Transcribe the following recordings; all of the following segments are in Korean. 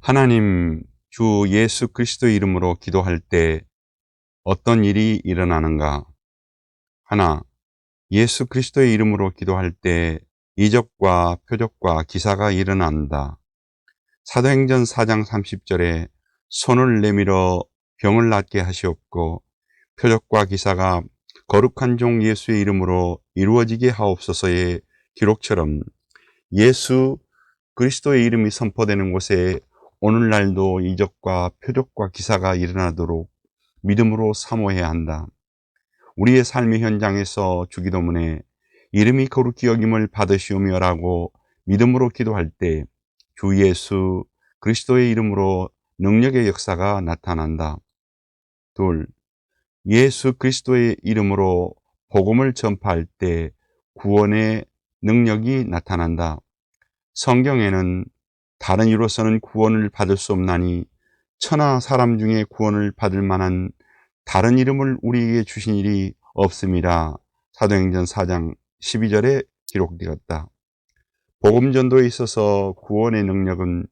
하나님, 주 예수 그리스도의 이름으로 기도할 때 어떤 일이 일어나는가? 하나, 예수 그리스도의 이름으로 기도할 때 이적과 표적과 기사가 일어난다. 사도행전 4장 30절에 손을 내밀어 병을 낫게 하시옵고 표적과 기사가 거룩한 종 예수의 이름으로 이루어지게 하옵소서의 기록처럼 예수 그리스도의 이름이 선포되는 곳에 오늘날도 이적과 표적과 기사가 일어나도록 믿음으로 사모해야 한다. 우리의 삶의 현장에서 주기도문에 이름이 거룩히 여김을 받으시오며라고 믿음으로 기도할 때 주 예수 그리스도의 이름으로 능력의 역사가 나타난다. 둘, 예수 그리스도의 이름으로 복음을 전파할 때 구원의 능력이 나타난다. 성경에는 다른 이로서는 구원을 받을 수 없나니 천하 사람 중에 구원을 받을 만한 다른 이름을 우리에게 주신 일이 없음이라. 사도행전 4장 12절에 기록되었다. 복음전도에 있어서 구원의 능력은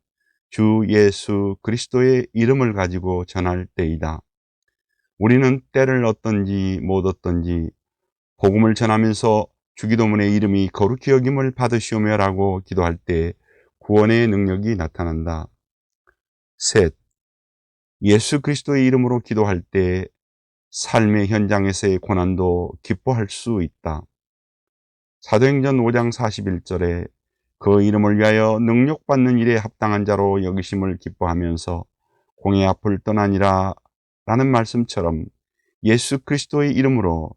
주 예수 그리스도의 이름을 가지고 전할 때이다. 우리는 때를 얻든지 못 얻든지 복음을 전하면서 주기도문의 이름이 거룩히 여김을 받으시오며라고 기도할 때 구원의 능력이 나타난다. 셋, 예수 그리스도의 이름으로 기도할 때 삶의 현장에서의 고난도 기뻐할 수 있다. 사도행전 5장 41절에 그 이름을 위하여 능력받는 일에 합당한 자로 여기심을 기뻐하면서 공의 앞을 떠나니라 라는 말씀처럼 예수 그리스도의 이름으로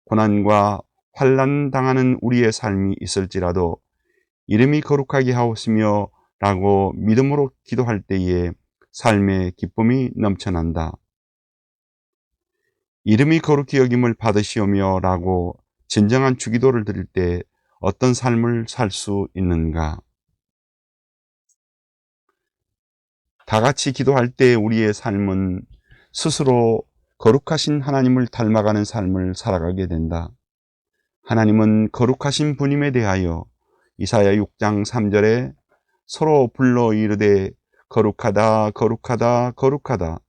고난과 환난 당하는 우리의 삶이 있을지라도 이름이 거룩하게 하옵시며 라고 믿음으로 기도할 때에 삶의 기쁨이 넘쳐난다. 이름이 거룩히 여김을 받으시오며 라고 진정한 주기도를 드릴 때 어떤 삶을 살 수 있는가? 다 같이 기도할 때 우리의 삶은 스스로 거룩하신 하나님을 닮아가는 삶을 살아가게 된다. 하나님은 거룩하신 분임에 대하여 이사야 6장 3절에 서로 불러 이르되 거룩하다 거룩하다 거룩하다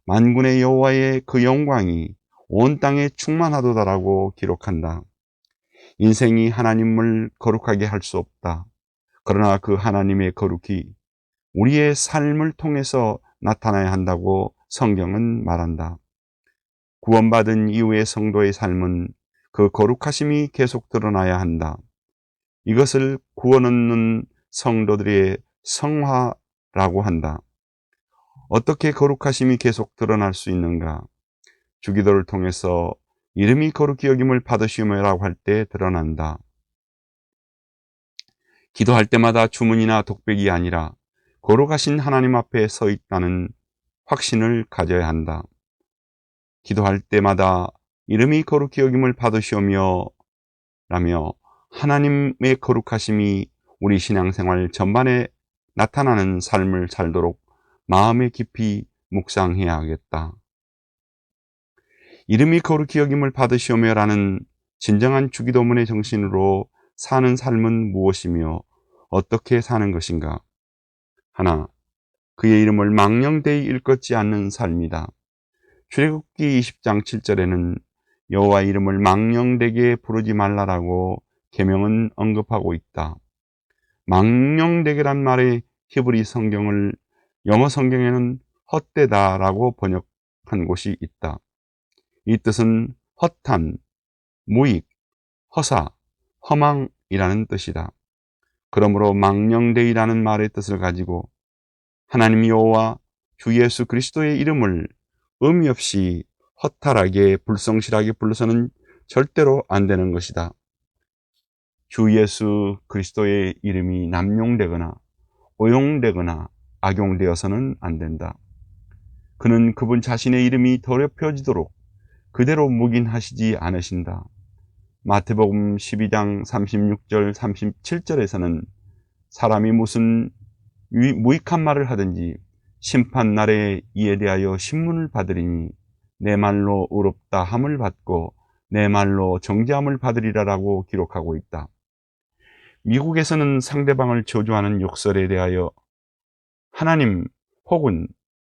만군의 여호와의 그 영광이 온 땅에 충만하도다라고 기록한다. 인생이 하나님을 거룩하게 할 수 없다. 그러나 그 하나님의 거룩이 우리의 삶을 통해서 나타나야 한다고 성경은 말한다. 구원받은 이후의 성도의 삶은 그 거룩하심이 계속 드러나야 한다. 이것을 구원 얻는 성도들의 성화라고 한다. 어떻게 거룩하심이 계속 드러날 수 있는가? 주기도를 통해서 이름이 거룩히 여김을 받으시오며라고 할 때 드러난다. 기도할 때마다 주문이나 독백이 아니라 거룩하신 하나님 앞에 서 있다는 확신을 가져야 한다. 기도할 때마다 이름이 거룩히 여김을 받으시오며 라며 하나님의 거룩하심이 우리 신앙생활 전반에 나타나는 삶을 살도록 마음에 깊이 묵상해야 하겠다. 이름이 거룩히 여김을 받으시오며라는 진정한 주기도문의 정신으로 사는 삶은 무엇이며 어떻게 사는 것인가? 하나, 그의 이름을 망령되이 일컫지 않는 삶이다. 출애굽기 20장 7절에는 여호와 이름을 망령되게 부르지 말라라고 계명은 언급하고 있다. 망령되게란 말의 히브리 성경을 영어 성경에는 헛되다라고 번역한 곳이 있다. 이 뜻은 헛한, 무익, 허사, 허망이라는 뜻이다. 그러므로 망령되이라는 말의 뜻을 가지고 하나님 여호와 주 예수 그리스도의 이름을 의미 없이 허탈하게 불성실하게 불러서는 절대로 안 되는 것이다. 주 예수 그리스도의 이름이 남용되거나 오용되거나 악용되어서는 안 된다. 그는 그분 자신의 이름이 더럽혀지도록 그대로 묵인하시지 않으신다. 마태복음 12장 36절 37절에서는 사람이 무슨 무익한 말을 하든지 심판날에 이에 대하여 신문을 받으리니 내 말로 의롭다 함을 받고 내 말로 정죄함을 받으리라라고 기록하고 있다. 미국에서는 상대방을 저주하는 욕설에 대하여 하나님 혹은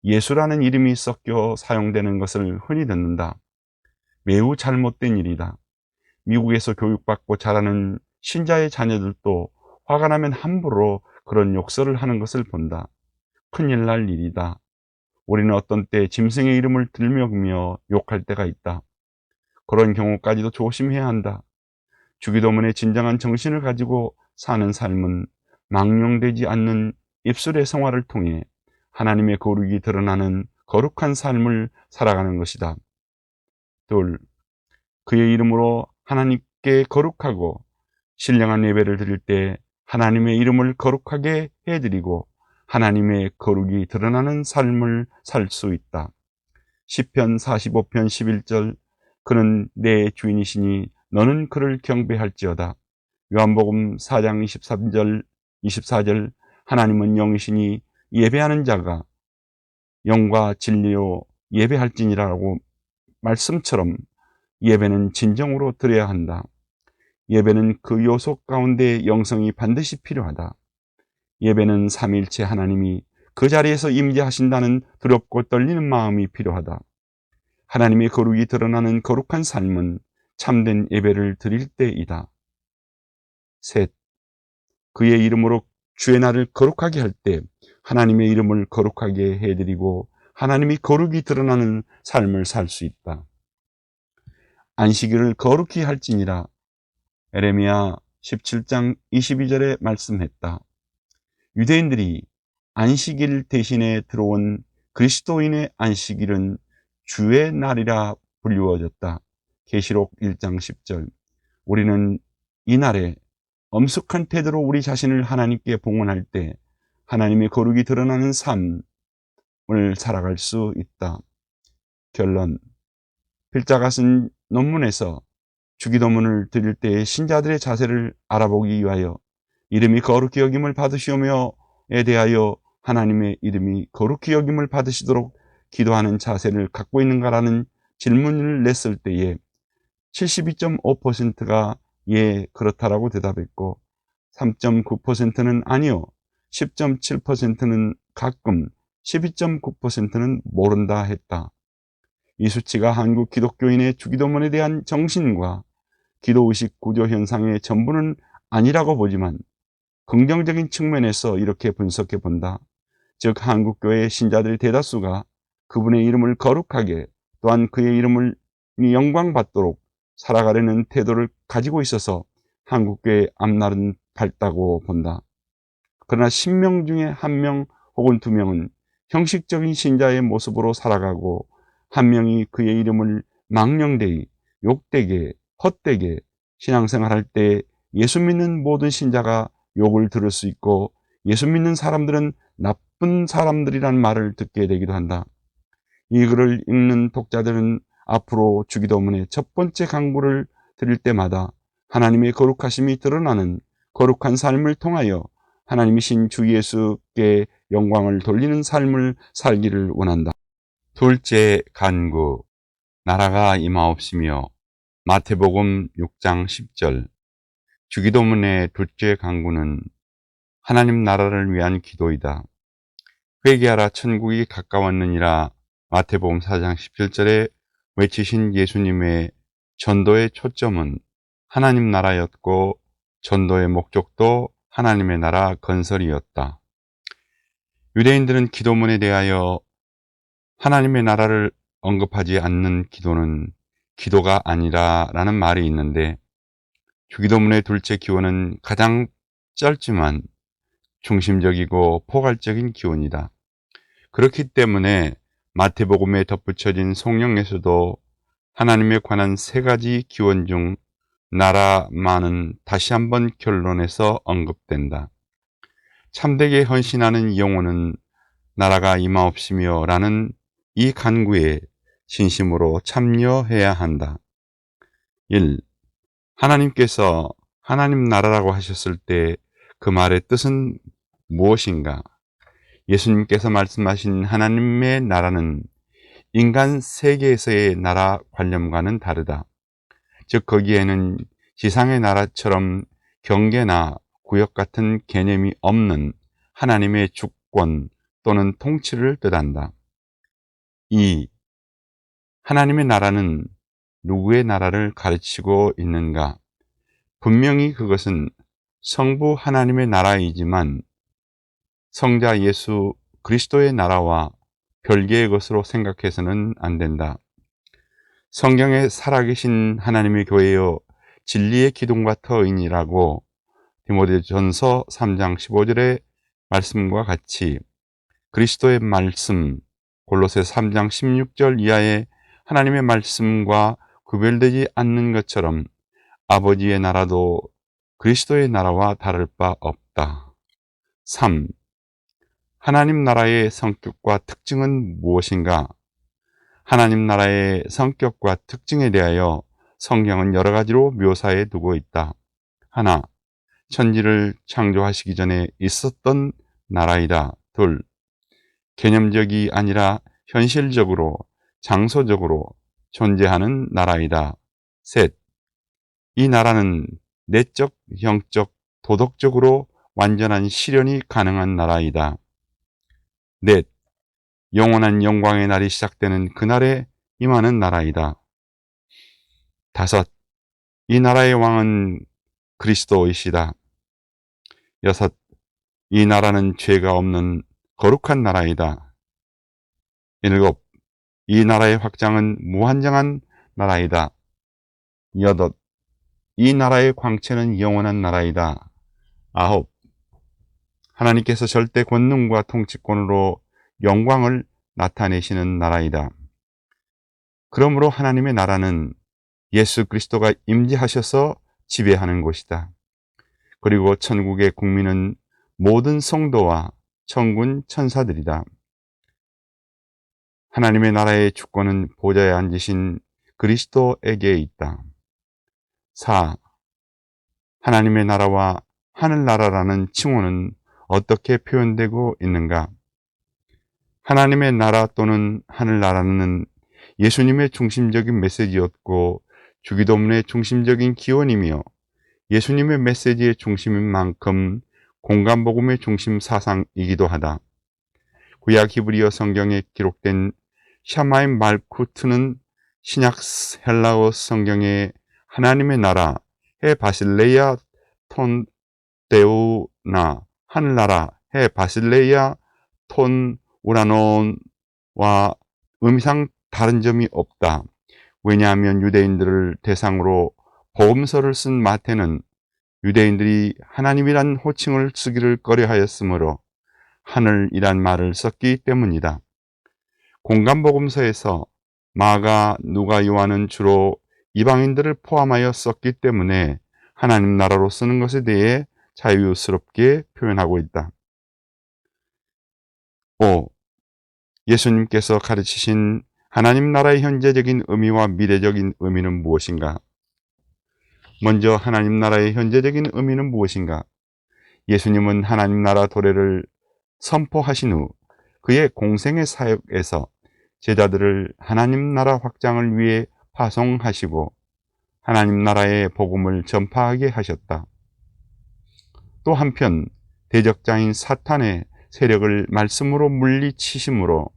예수라는 이름이 섞여 사용되는 것을 흔히 듣는다. 매우 잘못된 일이다. 미국에서 교육받고 자라는 신자의 자녀들도 화가 나면 함부로 그런 욕설을 하는 것을 본다. 큰일 날 일이다. 우리는 어떤 때 짐승의 이름을 들먹이며 욕할 때가 있다. 그런 경우까지도 조심해야 한다. 주기도문의 진정한 정신을 가지고 사는 삶은 망령되지 않는 입술의 생활을 통해 하나님의 거룩이 드러나는 거룩한 삶을 살아가는 것이다. 둘, 그의 이름으로 하나님께 거룩하고 신령한 예배를 드릴 때 하나님의 이름을 거룩하게 해드리고 하나님의 거룩이 드러나는 삶을 살 수 있다. 시편 45편 11절 그는 내 주인이시니 너는 그를 경배할지어다. 요한복음 4장 23절 24절 하나님은 영이시니 예배하는 자가 영과 진리로 예배할지니라고 말씀처럼 예배는 진정으로 드려야 한다. 예배는 그 요소 가운데 영성이 반드시 필요하다. 예배는 삼위일체 하나님이 그 자리에서 임재하신다는 두렵고 떨리는 마음이 필요하다. 하나님의 거룩이 드러나는 거룩한 삶은 참된 예배를 드릴 때이다. 셋, 그의 이름으로 주의 날을 거룩하게 할 때 하나님의 이름을 거룩하게 해드리고 하나님이 거룩이 드러나는 삶을 살 수 있다. 안식일을 거룩히 할지니라 에레미야 17장 22절에 말씀했다. 유대인들이 안식일 대신에 들어온 그리스도인의 안식일은 주의 날이라 불리워졌다. 계시록 1장 10절. 우리는 이 날에 엄숙한 태도로 우리 자신을 하나님께 봉헌할 때 하나님의 거룩이 드러나는 삶을 살아갈 수 있다. 결론. 필자가 쓴 논문에서 주기도문을 드릴 때의 신자들의 자세를 알아보기 위하여 이름이 거룩히 여김을 받으시오며에 대하여 하나님의 이름이 거룩히 여김을 받으시도록 기도하는 자세를 갖고 있는가라는 질문을 냈을 때에 72.5%가 예, 그렇다라고 대답했고 3.9%는 아니요, 10.7%는 가끔, 12.9%는 모른다 했다. 이 수치가 한국 기독교인의 주기도문에 대한 정신과 기도의식 구조 현상의 전부는 아니라고 보지만 긍정적인 측면에서 이렇게 분석해 본다. 즉 한국교회 신자들의 대다수가 그분의 이름을 거룩하게 또한 그의 이름을 영광받도록 살아가려는 태도를 가지고 있어서 한국교회의 앞날은 밝다고 본다. 그러나 10명 중에 1명 혹은 2명은 형식적인 신자의 모습으로 살아가고 한 명이 그의 이름을 망령되이 욕되게 헛되게 신앙생활할 때 예수 믿는 모든 신자가 욕을 들을 수 있고 예수 믿는 사람들은 나쁜 사람들이란 말을 듣게 되기도 한다. 이 글을 읽는 독자들은 앞으로 주기도문의 첫 번째 강구를 드릴 때마다 하나님의 거룩하심이 드러나는 거룩한 삶을 통하여 하나님이신 주 예수께 영광을 돌리는 삶을 살기를 원한다. 둘째 간구, 나라가 임하옵시며. 마태복음 6장 10절. 주기도문의 둘째 간구는 하나님 나라를 위한 기도이다. 회개하라 천국이 가까웠느니라 마태복음 4장 17절에 외치신 예수님의 전도의 초점은 하나님 나라였고 전도의 목적도 하나님의 나라 건설이었다. 유대인들은 기도문에 대하여 하나님의 나라를 언급하지 않는 기도는 기도가 아니라 라는 말이 있는데 주기도문의 둘째 기원은 가장 짧지만 중심적이고 포괄적인 기원이다. 그렇기 때문에 마태복음에 덧붙여진 성령에서도 하나님에 관한 3가지 기원 중 나라만은 다시 한번 결론에서 언급된다. 참되게 헌신하는 영혼은 나라가 임하옵시며 라는 이 간구에 진심으로 참여해야 한다. 1. 하나님께서 하나님 나라라고 하셨을 때 그 말의 뜻은 무엇인가? 예수님께서 말씀하신 하나님의 나라는 인간 세계에서의 나라 관념과는 다르다. 즉 거기에는 지상의 나라처럼 경계나 구역 같은 개념이 없는 하나님의 주권 또는 통치를 뜻한다. 2. 하나님의 나라는 누구의 나라를 가르치고 있는가? 분명히 그것은 성부 하나님의 나라이지만 성자 예수 그리스도의 나라와 별개의 것으로 생각해서는 안 된다. 성경에 살아계신 하나님의 교회여 진리의 기둥과 터인이라고 디모데전서 3장 15절의 말씀과 같이 그리스도의 말씀 골로새 3장 16절 이하의 하나님의 말씀과 구별되지 않는 것처럼 아버지의 나라도 그리스도의 나라와 다를 바 없다. 3. 하나님 나라의 성격과 특징은 무엇인가? 하나님 나라의 성격과 특징에 대하여 성경은 여러 가지로 묘사해 두고 있다. 하나, 천지를 창조하시기 전에 있었던 나라이다. 둘, 개념적이 아니라 현실적으로, 장소적으로 존재하는 나라이다. 셋, 이 나라는 내적, 영적, 도덕적으로 완전한 실현이 가능한 나라이다. 넷, 영원한 영광의 날이 시작되는 그날에 임하는 나라이다. 다섯, 이 나라의 왕은 그리스도이시다. 여섯, 이 나라는 죄가 없는 거룩한 나라이다. 일곱, 이 나라의 확장은 무한정한 나라이다. 여덟, 이 나라의 광채는 영원한 나라이다. 아홉, 하나님께서 절대 권능과 통치권으로 영광을 나타내시는 나라이다. 그러므로 하나님의 나라는 예수 그리스도가 임재하셔서 지배하는 곳이다. 그리고 천국의 국민은 모든 성도와 천군 천사들이다. 하나님의 나라의 주권은 보좌에 앉으신 그리스도에게 있다. 4. 하나님의 나라와 하늘나라라는 칭호는 어떻게 표현되고 있는가? 하나님의 나라 또는 하늘나라는 예수님의 중심적인 메시지였고 주기도문의 중심적인 기원이며 예수님의 메시지의 중심인 만큼 공간복음의 중심 사상이기도 하다. 구약 히브리어 성경에 기록된 샤마임 말쿠트는 신약 헬라어 성경의 하나님의 나라 해 바실레이아 톤 데우나 하늘나라 해 바실레이아 톤 우라논과 의미상 다른 점이 없다. 왜냐하면 유대인들을 대상으로 복음서를 쓴 마태는 유대인들이 하나님이란 호칭을 쓰기를 꺼려하였으므로 하늘이란 말을 썼기 때문이다. 공간복음서에서 마가, 누가, 요한은 주로 이방인들을 포함하여 썼기 때문에 하나님 나라로 쓰는 것에 대해 자유스럽게 표현하고 있다. 5. 예수님께서 가르치신 하나님 나라의 현재적인 의미와 미래적인 의미는 무엇인가? 먼저 하나님 나라의 현재적인 의미는 무엇인가? 예수님은 하나님 나라 도래를 선포하신 후 그의 공생의 사역에서 제자들을 하나님 나라 확장을 위해 파송하시고 하나님 나라의 복음을 전파하게 하셨다. 또 한편 대적자인 사탄의 세력을 말씀으로 물리치심으로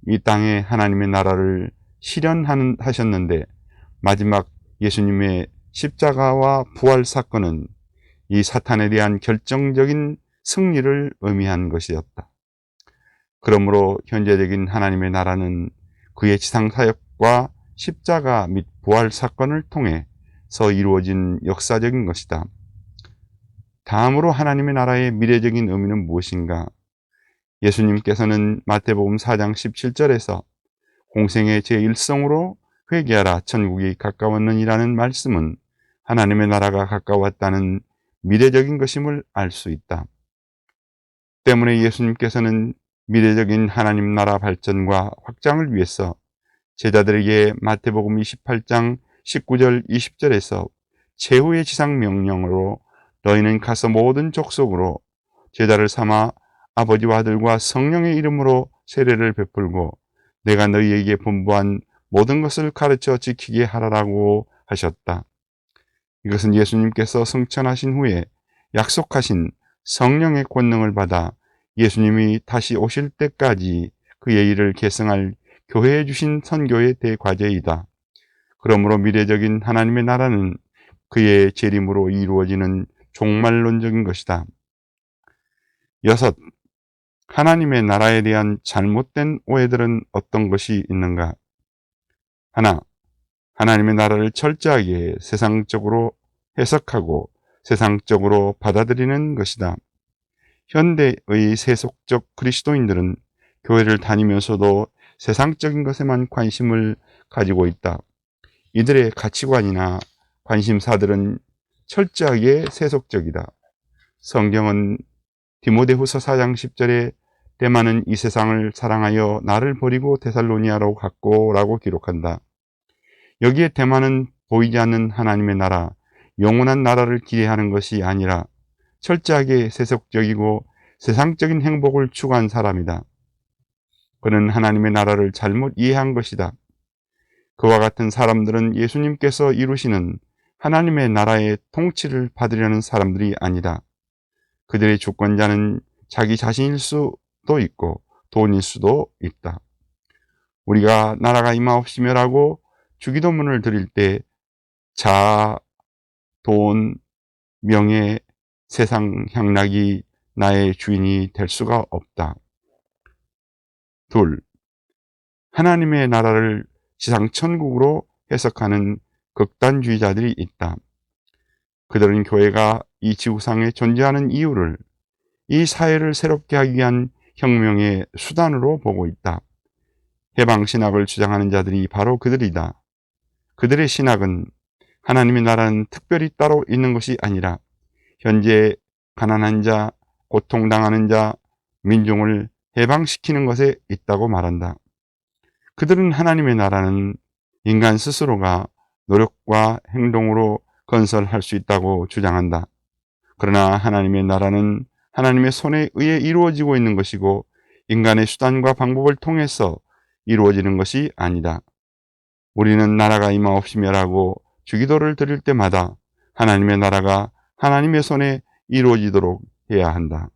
이 땅에 하나님의 나라를 실현하셨는데 마지막 예수님의 십자가와 부활 사건은 이 사탄에 대한 결정적인 승리를 의미한 것이었다. 그러므로 현재적인 하나님의 나라는 그의 지상사역과 십자가 및 부활 사건을 통해서 이루어진 역사적인 것이다. 다음으로 하나님의 나라의 미래적인 의미는 무엇인가? 예수님께서는 마태복음 4장 17절에서 공생의 제1성으로 회개하라 천국이 가까웠느니라는 말씀은 하나님의 나라가 가까웠다는 미래적인 것임을 알 수 있다. 때문에 예수님께서는 미래적인 하나님 나라 발전과 확장을 위해서 제자들에게 마태복음 28장 19절 20절에서 최후의 지상 명령으로 너희는 가서 모든 족속으로 제자를 삼아 아버지와 아들과 성령의 이름으로 세례를 베풀고 내가 너희에게 분부한 모든 것을 가르쳐 지키게 하라고 하셨다. 이것은 예수님께서 승천하신 후에 약속하신 성령의 권능을 받아 예수님이 다시 오실 때까지 그의 일을 계승할 교회에 주신 선교의 대과제이다. 그러므로 미래적인 하나님의 나라는 그의 재림으로 이루어지는 종말론적인 것이다. 6. 하나님의 나라에 대한 잘못된 오해들은 어떤 것이 있는가? 하나, 하나님의 나라를 철저하게 세상적으로 해석하고 세상적으로 받아들이는 것이다. 현대의 세속적 그리스도인들은 교회를 다니면서도 세상적인 것에만 관심을 가지고 있다. 이들의 가치관이나 관심사들은 철저하게 세속적이다. 성경은 디모데후서 4장 10절에 대만은 이 세상을 사랑하여 나를 버리고 데살로니아로 갔고 라고 기록한다. 여기에 대만은 보이지 않는 하나님의 나라, 영원한 나라를 기대하는 것이 아니라 철저하게 세속적이고 세상적인 행복을 추구한 사람이다. 그는 하나님의 나라를 잘못 이해한 것이다. 그와 같은 사람들은 예수님께서 이루시는 하나님의 나라의 통치를 받으려는 사람들이 아니다. 그들의 주권자는 자기 자신일 수도 있고 돈일 수도 있다. 우리가 나라가 임하옵시며라고 주기도문을 드릴 때 자아, 돈, 명예, 세상 향락이 나의 주인이 될 수가 없다. 2. 하나님의 나라를 지상천국으로 해석하는 극단주의자들이 있다. 그들은 교회가 이 지구상에 존재하는 이유를 이 사회를 새롭게 하기 위한 혁명의 수단으로 보고 있다. 해방신학을 주장하는 자들이 바로 그들이다. 그들의 신학은 하나님의 나라는 특별히 따로 있는 것이 아니라 현재 가난한 자, 고통당하는 자, 민중을 해방시키는 것에 있다고 말한다. 그들은 하나님의 나라는 인간 스스로가 노력과 행동으로 건설할 수 있다고 주장한다. 그러나 하나님의 나라는 하나님의 손에 의해 이루어지고 있는 것이고 인간의 수단과 방법을 통해서 이루어지는 것이 아니다. 우리는 나라가 임하옵시며라고 주기도를 드릴 때마다 하나님의 나라가 하나님의 손에 이루어지도록 해야 한다.